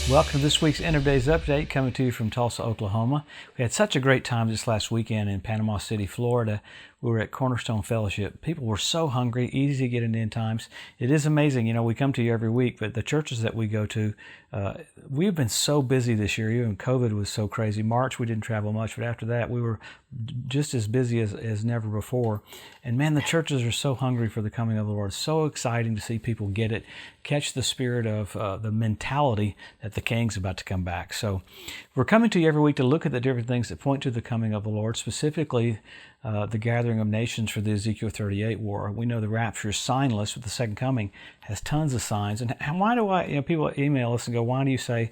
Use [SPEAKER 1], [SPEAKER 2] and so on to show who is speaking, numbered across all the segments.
[SPEAKER 1] Welcome to this week's End of Days Update, coming to you from Tulsa, Oklahoma. We had such a great time this last weekend in Panama City, Florida. We were at Cornerstone Fellowship. People were so hungry, easy to get in end times. It is amazing. You know, we come to you every week, but the churches that we go to, we've been so busy this year. Even COVID was so crazy. March, we didn't travel much, but after that, we were just as busy as never before. And man, the churches are so hungry for the coming of the Lord. It's so exciting to see people get it, catch the spirit of the mentality that the King's about to come back. So we're coming to you every week to look at the different things that point to the coming of the Lord, specifically the gathering of nations for the Ezekiel 38 war. We know the rapture is signless, but the second coming has tons of signs. And why do people email us and go, why do you say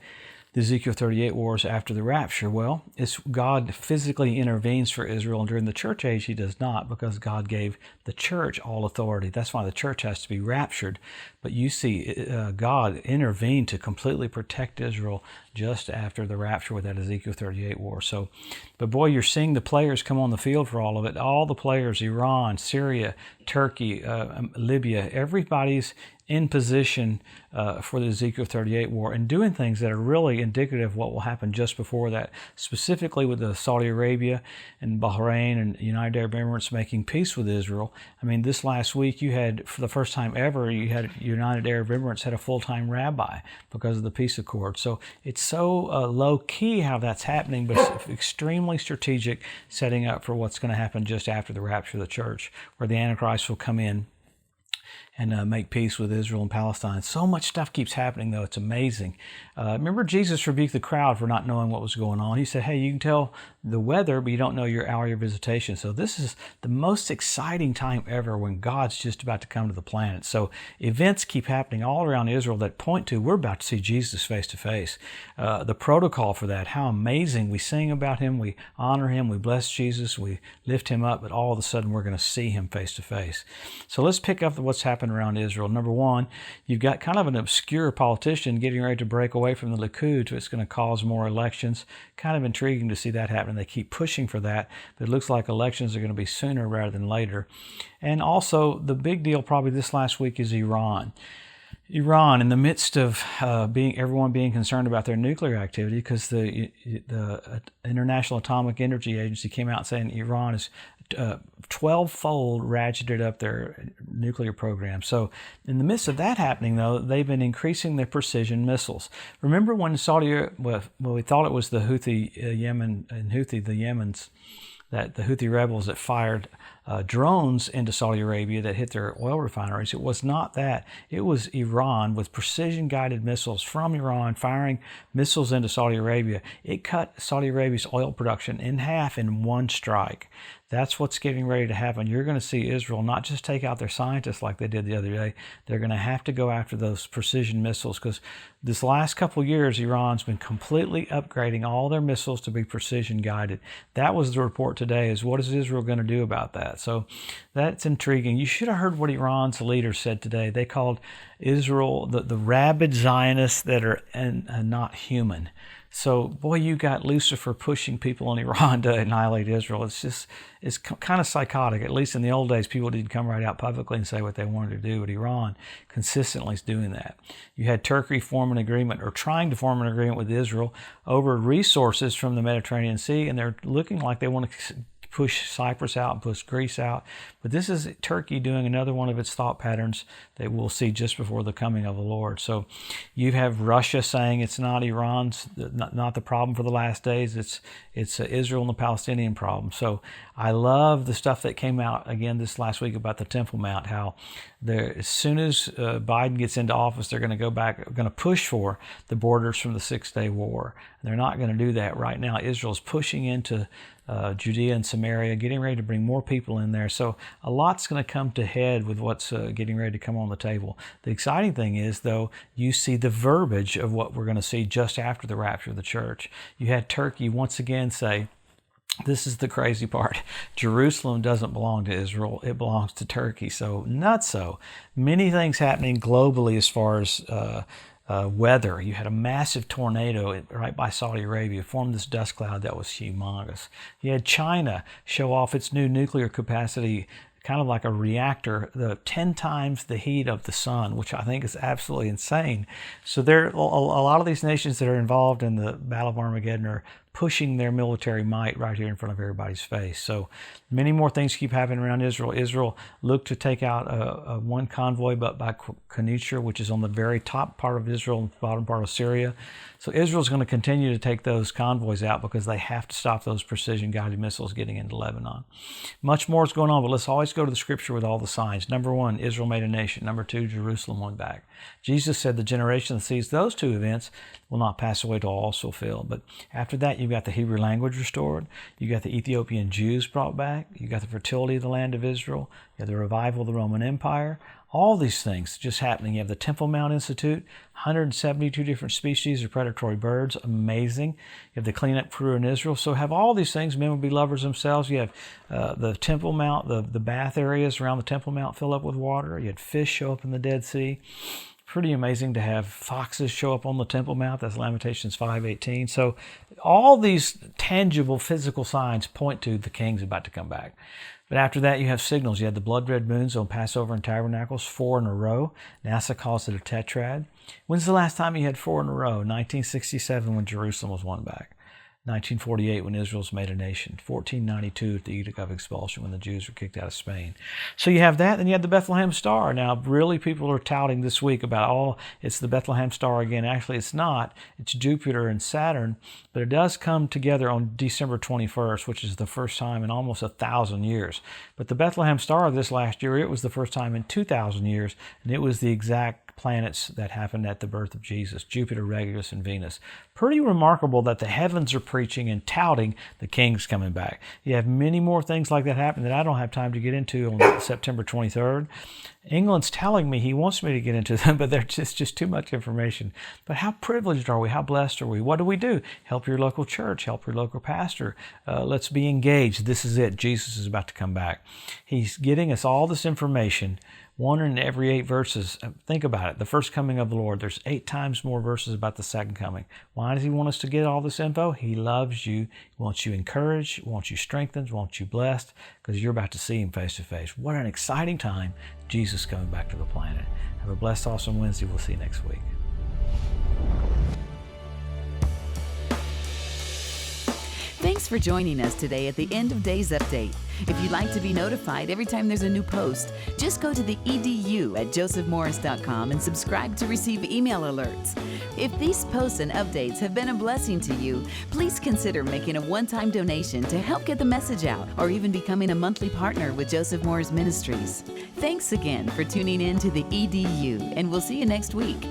[SPEAKER 1] the Ezekiel 38 wars after the rapture? Well, it's God physically intervenes for Israel, and during the church age he does not, because God gave the church all authority. That's why the church has to be raptured. But you see God intervened to completely protect Israel just after the rapture with that Ezekiel 38 war. So, but boy, you're seeing the players come on the field for all of it. All the players, Iran, Syria, Turkey, Libya, everybody's in position for the Ezekiel 38 war and doing things that are really indicative of what will happen just before that, specifically with the Saudi Arabia and Bahrain and United Arab Emirates making peace with Israel. I mean, this last week you had, for the first time ever, you had United Arab Emirates had a full-time rabbi because of the peace accord. So it's so low-key how that's happening, but it's extremely strategic, setting up for what's going to happen just after the rapture of the church, where the Antichrist will come in and make peace with Israel and Palestine. So much stuff keeps happening, though. It's amazing. Remember, Jesus rebuked the crowd for not knowing what was going on. He said, hey, you can tell the weather, but you don't know your hour of visitation. So this is the most exciting time ever, when God's just about to come to the planet. So events keep happening all around Israel that point to we're about to see Jesus face to face. The protocol for that, how amazing. We sing about him, we honor him, we bless Jesus, we lift him up, but all of a sudden we're going to see him face to face. So let's pick up what's happened around Israel. Number one, you've got kind of an obscure politician getting ready to break away from the Likud, so it's going to cause more elections. Kind of intriguing to see that happen. They keep pushing for that, but it looks like elections are going to be sooner rather than later. And also, the big deal probably this last week is Iran. Iran, in the midst of everyone being concerned about their nuclear activity, because the International Atomic Energy Agency came out saying Iran is 12-fold ratcheted up their nuclear program. So in the midst of that happening, though, they've been increasing their precision missiles. Remember when we thought it was the Houthi the Houthi rebels that fired drones into Saudi Arabia that hit their oil refineries. It was not that. It was Iran with precision-guided missiles from Iran firing missiles into Saudi Arabia. It cut Saudi Arabia's oil production in half in one strike. That's what's getting ready to happen. You're going to see Israel not just take out their scientists like they did the other day. They're going to have to go after those precision missiles, because this last couple of years, Iran's been completely upgrading all their missiles to be precision guided. That was the report today, is what is Israel going to do about that? So that's intriguing. You should have heard what Iran's leader said today. They called Israel the rabid Zionists that are not human. So, boy, you got Lucifer pushing people in Iran to annihilate Israel. It's kind of psychotic. At least in the old days, people didn't come right out publicly and say what they wanted to do, but Iran consistently is doing that. You had Turkey form an agreement, or trying to form an agreement with Israel over resources from the Mediterranean Sea, and they're looking like they want to push Cyprus out and push Greece out. But this is Turkey doing another one of its thought patterns that we'll see just before the coming of the Lord. So you have Russia saying it's not Iran's, not the problem for the last days. It's Israel and the Palestinian problem. So I love the stuff that came out again this last week about the Temple Mount, how as soon as Biden gets into office, they're going to go back, going to push for the borders from the Six-Day War. They're not going to do that right now. Israel's pushing into Judea and Samaria, getting ready to bring more people in there. So a lot's going to come to head with what's getting ready to come on the table. The exciting thing is, though, you see the verbiage of what we're going to see just after the rapture of the church. You had Turkey once again say, this is the crazy part, Jerusalem doesn't belong to Israel, it belongs to Turkey. So not so. Many things happening globally as far as weather. You had a massive tornado right by Saudi Arabia, formed this dust cloud that was humongous. You had China show off its new nuclear kind of like a reactor, 10 times the heat of the sun, which I think is absolutely insane. So there, a lot of these nations that are involved in the Battle of Armageddon are pushing their military might right here in front of everybody's face. So many more things keep happening around Israel. Israel looked to take out one convoy, but by Quneitra, which is on the very top part of Israel, bottom part of Syria. So Israel's going to continue to take those convoys out because they have to stop those precision-guided missiles getting into Lebanon. Much more is going on, but let's always go to the scripture with all the signs. Number one, Israel made a nation. Number two, Jerusalem went back. Jesus said the generation that sees those two events will not pass away till all is fulfilled. But after that, you've got the Hebrew language restored. You got the Ethiopian Jews brought back. You got the fertility of the land of Israel. You have the revival of the Roman Empire. All these things just happening. You have the Temple Mount Institute, 172 different species of predatory birds. Amazing. You have the cleanup crew in Israel. So have all these things. Men will be lovers themselves. You have the Temple Mount, the bath areas around the Temple Mount fill up with water. You had fish show up in the Dead Sea. Pretty amazing to have foxes show up on the Temple Mount. That's Lamentations 5:18. So all these tangible physical signs point to the king's about to come back. But after that, you have signals. You had the blood red moons on Passover and Tabernacles, 4 in a row. NASA calls it a tetrad. When's the last time you had 4 in a row? 1967 when Jerusalem was won back. 1948 when Israel's made a nation, 1492 at the Edict of Expulsion when the Jews were kicked out of Spain. So you have that, then you have the Bethlehem Star. Now, really people are touting this week about, oh, it's the Bethlehem Star again. Actually, it's not. It's Jupiter and Saturn, but it does come together on December 21st, which is the first time in almost 1,000 years. But the Bethlehem Star this last year, it was the first time in 2,000 years, and it was the exact planets that happened at the birth of Jesus, Jupiter, Regulus, and Venus. Pretty remarkable that the heavens are preaching and touting the king's coming back. You have many more things like that happening that I don't have time to get into on September 23rd. England's telling me he wants me to get into them, but there's just too much information. But how privileged are we? How blessed are we? What do? Help your local church. Help your local pastor. Let's be engaged. This is it. Jesus is about to come back. He's getting us all this information. 1 in every 8 verses. Think about it. The first coming of the Lord. There's 8 times more verses about the second coming. Why does he want us to get all this info? He loves you. He wants you encouraged. He wants you strengthened. He wants you blessed because you're about to see him face to face. What an exciting time. Jesus coming back to the planet. Have a blessed, awesome Wednesday. We'll see you next week.
[SPEAKER 2] Thanks for joining us today at the End of Days Update. If you'd like to be notified every time there's a new post, just go to the edu at josephmorris.com and subscribe to receive email alerts. If these posts and updates have been a blessing to you, please consider making a one-time donation to help get the message out, or even becoming a monthly partner with Joseph Morris Ministries. Thanks again for tuning in to the EDU, and we'll see you next week.